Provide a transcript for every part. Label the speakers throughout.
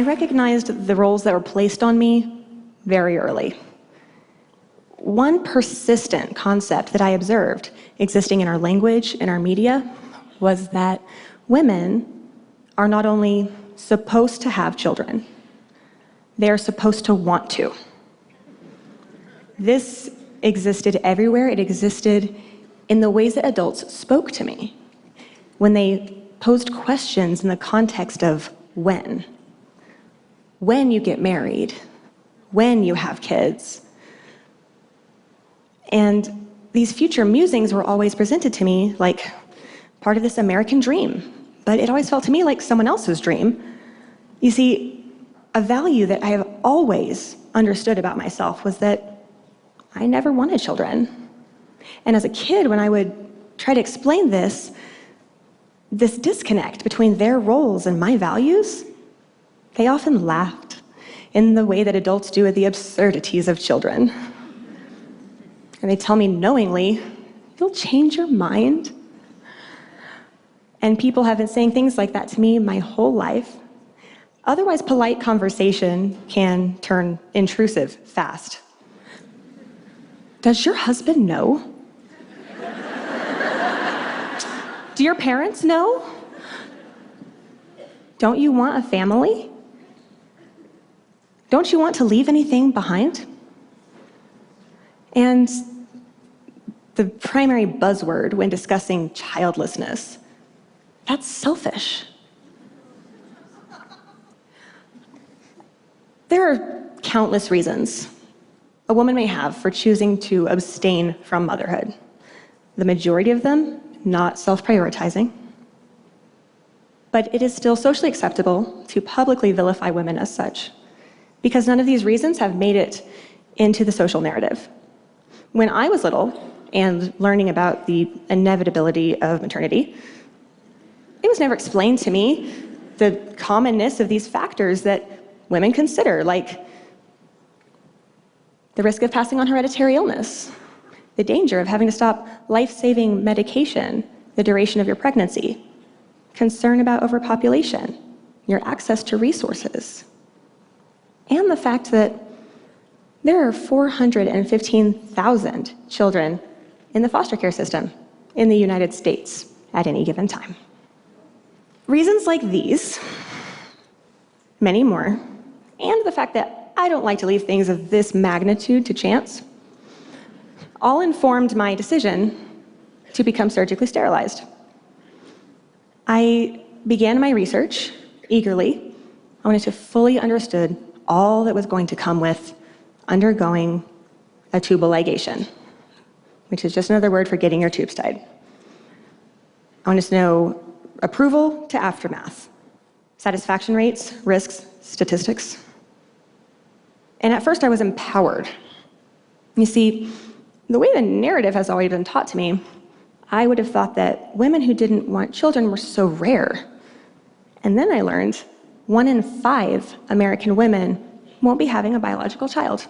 Speaker 1: I recognized the roles that were placed on me very early. One persistent concept that I observed existing in our language, in our media, was that women are not only supposed to have children, they are supposed to want to. This existed everywhere. It existed in the ways that adults spoke to me when they posed questions in the context of when you get married, when you have kids. And these future musings were always presented to me like part of this American dream, but it always felt to me like someone else's dream. You see, a value that I have always understood about myself was that I never wanted children. And as a kid, when I would try to explain this disconnect between their roles and my values, they often laughed in the way that adults do at the absurdities of children. And they tell me knowingly, you'll change your mind. And people have been saying things like that to me my whole life. Otherwise, polite conversation can turn intrusive fast. Does your husband know? Do your parents know? Don't you want a family? Don't you want to leave anything behind? And the primary buzzword when discussing childlessness, that's selfish. There are countless reasons a woman may have for choosing to abstain from motherhood. The majority of them, not self-prioritizing. But it is still socially acceptable to publicly vilify women as such, because none of these reasons have made it into the social narrative. When I was little and learning about the inevitability of maternity, it was never explained to me the commonness of these factors that women consider, like the risk of passing on hereditary illness, the danger of having to stop life-saving medication, the duration of your pregnancy, concern about overpopulation, your access to resources, and the fact that there are 415,000 children in the foster care system in the United States at any given time. Reasons like these, many more, and the fact that I don't like to leave things of this magnitude to chance, all informed my decision to become surgically sterilized. I began my research eagerly. I wanted to fully understand all that was going to come with undergoing a tubal ligation, which is just another word for getting your tubes tied. I wanted to know approval to aftermath, satisfaction rates, risks, statistics. And at first I was empowered. You see, the way the narrative has always been taught to me, I would have thought that women who didn't want children were so rare. And then I learned 1 in 5 American women won't be having a biological child.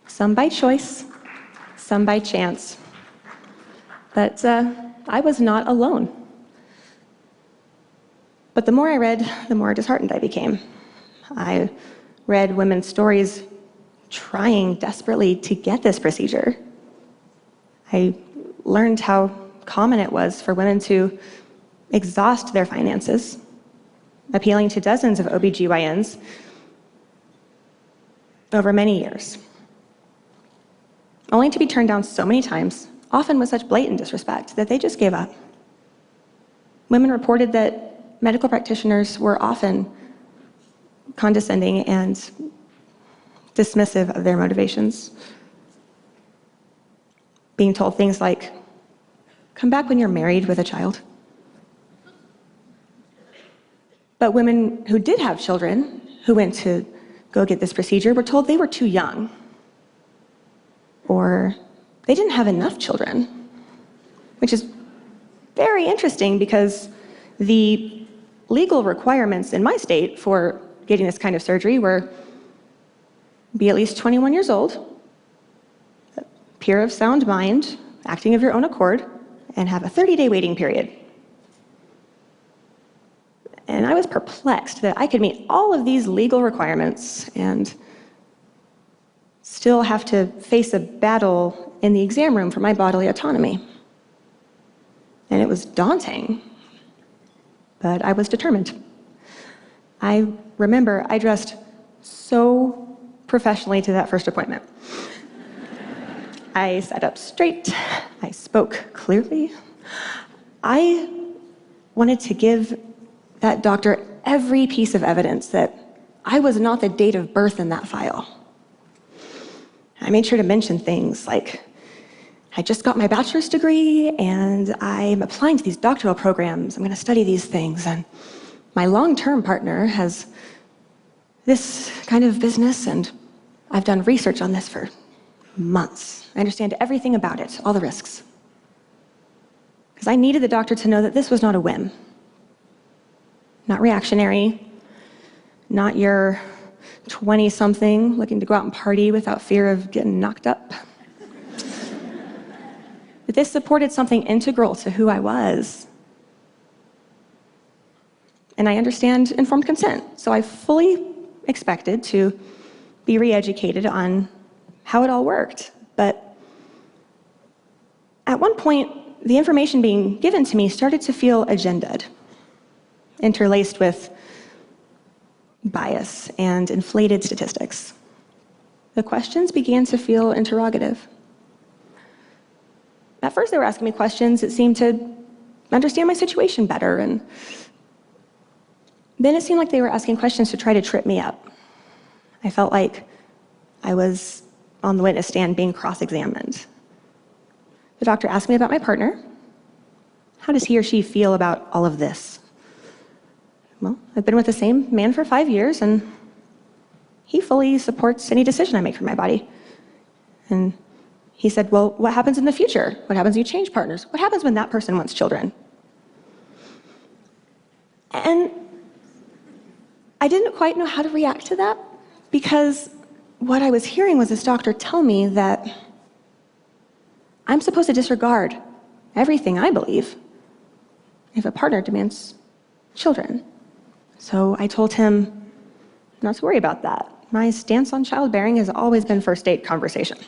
Speaker 1: Some by choice, some by chance. But I was not alone. But the more I read, the more disheartened I became. I read women's stories trying desperately to get this procedure. I learned how common it was for women to exhaust their finances, appealing to dozens of OBGYNs over many years, only to be turned down so many times, often with such blatant disrespect, that they just gave up. Women reported that medical practitioners were often condescending and dismissive of their motivations, being told things like, "Come back when you're married with a child." But women who did have children, who went to go get this procedure, were told they were too young, or they didn't have enough children, which is very interesting because the legal requirements in my state for getting this kind of surgery were be at least 21 years old, appear of sound mind, acting of your own accord, and have a 30-day waiting period. And I was perplexed that I could meet all of these legal requirements and still have to face a battle in the exam room for my bodily autonomy. And it was daunting, but I was determined. I remember I dressed so professionally to that first appointment. I sat up straight, I spoke clearly. I wanted to give that doctor every piece of evidence that I was not the date of birth in that file. I made sure to mention things like, I just got my bachelor's degree and I'm applying to these doctoral programs. I'm going to study these things. And my long-term partner has this kind of business and I've done research on this for months. I understand everything about it, all the risks. Because I needed the doctor to know that this was not a whim. Not reactionary, not your 20-something looking to go out and party without fear of getting knocked up. But this supported something integral to who I was. And I understand informed consent, so I fully expected to be re-educated on how it all worked. But at one point, the information being given to me started to feel agendaed, interlaced with bias and inflated statistics. The questions began to feel interrogative. At first, they were asking me questions that seemed to understand my situation better, and then it seemed like they were asking questions to try to trip me up. I felt like I was on the witness stand being cross-examined. The doctor asked me about my partner. How does he or she feel about all of this? Well, I've been with the same man for 5 years, and he fully supports any decision I make for my body. And he said, well, what happens in the future? What happens when you change partners? What happens when that person wants children? And I didn't quite know how to react to that, because what I was hearing was this doctor tell me that I'm supposed to disregard everything I believe if a partner demands children. So I told him not to worry about that. My stance on childbearing has always been first date conversation.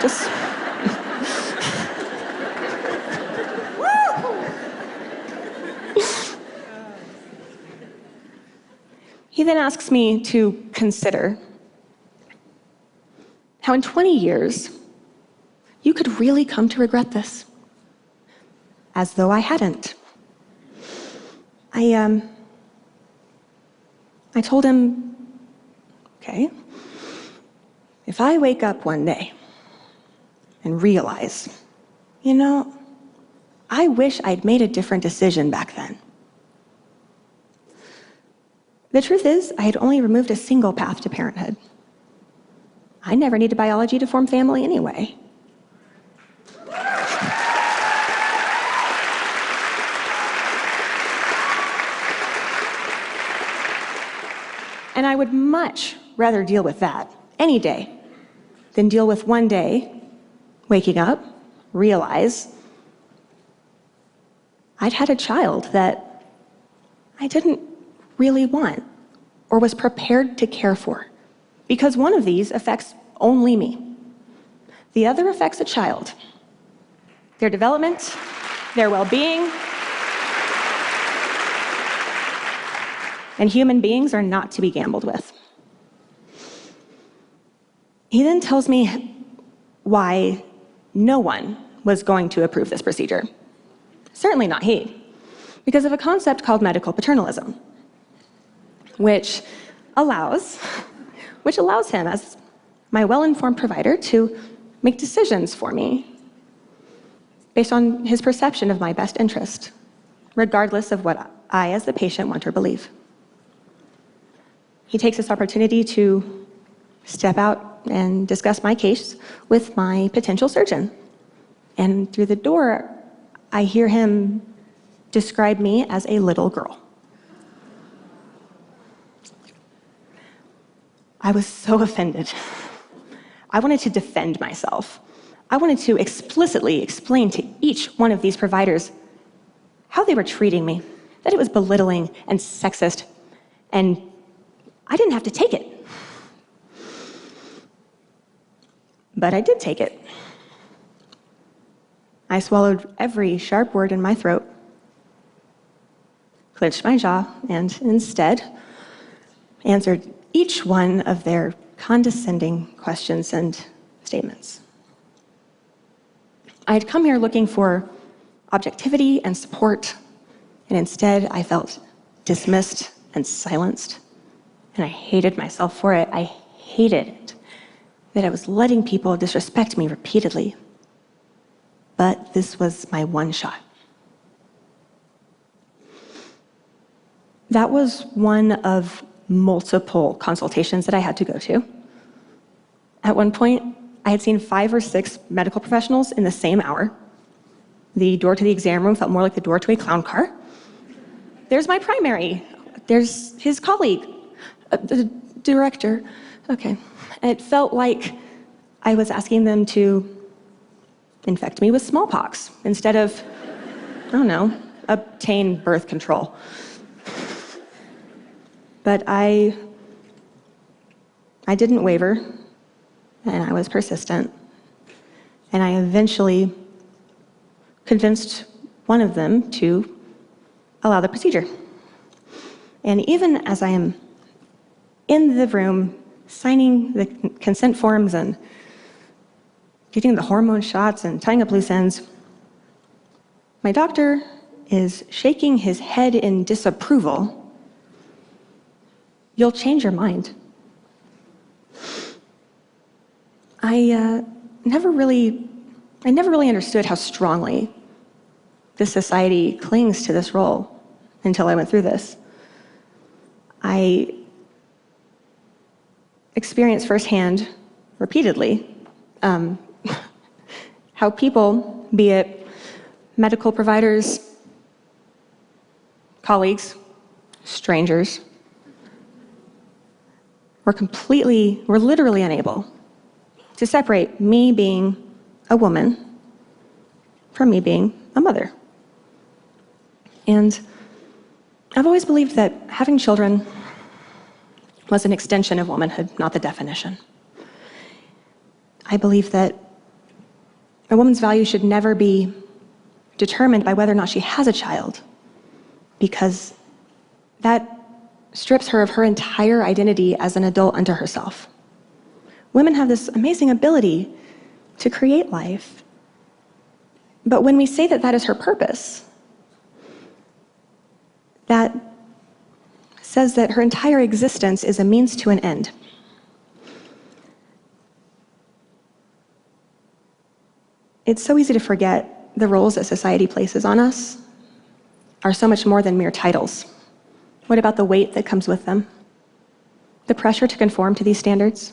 Speaker 1: Just... He then asks me to consider how in 20 years, you could really come to regret this, as though I hadn't. I told him, okay, if I wake up one day and realize, you know, I wish I'd made a different decision back then. The truth is, I had only removed a single path to parenthood. I never needed biology to form family anyway. And I would much rather deal with that any day than deal with one day waking up, realize I'd had a child that I didn't really want or was prepared to care for, because one of these affects only me. The other affects a child, their development, their well-being, and human beings are not to be gambled with. He then tells me why no one was going to approve this procedure. Certainly not he, because of a concept called medical paternalism, which allows him, as my well-informed provider, to make decisions for me based on his perception of my best interest, regardless of what I, as the patient, want or believe. He takes this opportunity to step out and discuss my case with my potential surgeon. And through the door, I hear him describe me as a little girl. I was so offended. I wanted to defend myself. I wanted to explicitly explain to each one of these providers how they were treating me, that it was belittling and sexist, and I didn't have to take it. But I did take it. I swallowed every sharp word in my throat, clenched my jaw, and instead answered each one of their condescending questions and statements. I had come here looking for objectivity and support, and instead I felt dismissed and silenced, and I hated myself for it. I hated it, that I was letting people disrespect me repeatedly. But this was my one shot. That was one of multiple consultations that I had to go to. At one point, I had seen 5 or 6 medical professionals in the same hour. The door to the exam room felt more like the door to a clown car. There's my primary. There's his colleague, the director. Okay. And it felt like I was asking them to infect me with smallpox instead of, I don't know, obtain birth control. But I didn't waver, and I was persistent. And I eventually convinced one of them to allow the procedure. And even as I am in the room signing the consent forms and getting the hormone shots and tying up loose ends, my doctor is shaking his head in disapproval. You'll change your mind. I never really understood how strongly this society clings to this role until I went through this. I experienced firsthand, repeatedly, how people, be it medical providers, colleagues, strangers, were literally unable to separate me being a woman from me being a mother. And I've always believed that having children was an extension of womanhood, not the definition. I believe that a woman's value should never be determined by whether or not she has a child, because that strips her of her entire identity as an adult unto herself. Women have this amazing ability to create life, but when we say that that is her purpose, that says that her entire existence is a means to an end. It's so easy to forget the roles that society places on us are so much more than mere titles. What about the weight that comes with them? The pressure to conform to these standards?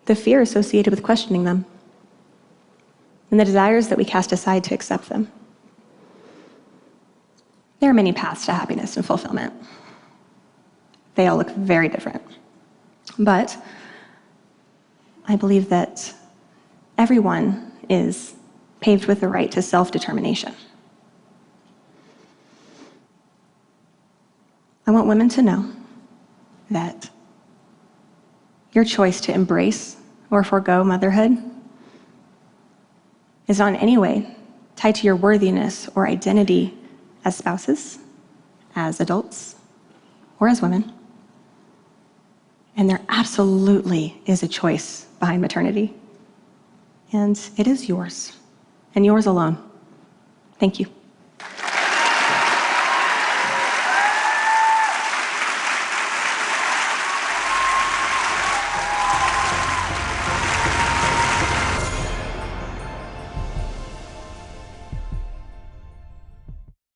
Speaker 1: The fear associated with questioning them? And the desires that we cast aside to accept them? There are many paths to happiness and fulfillment. They all look very different. But I believe that everyone is paved with the right to self-determination. I want women to know that your choice to embrace or forego motherhood is not in any way tied to your worthiness or identity as spouses, as adults, or as women. And there absolutely is a choice behind maternity. And it is yours, and yours alone. Thank you.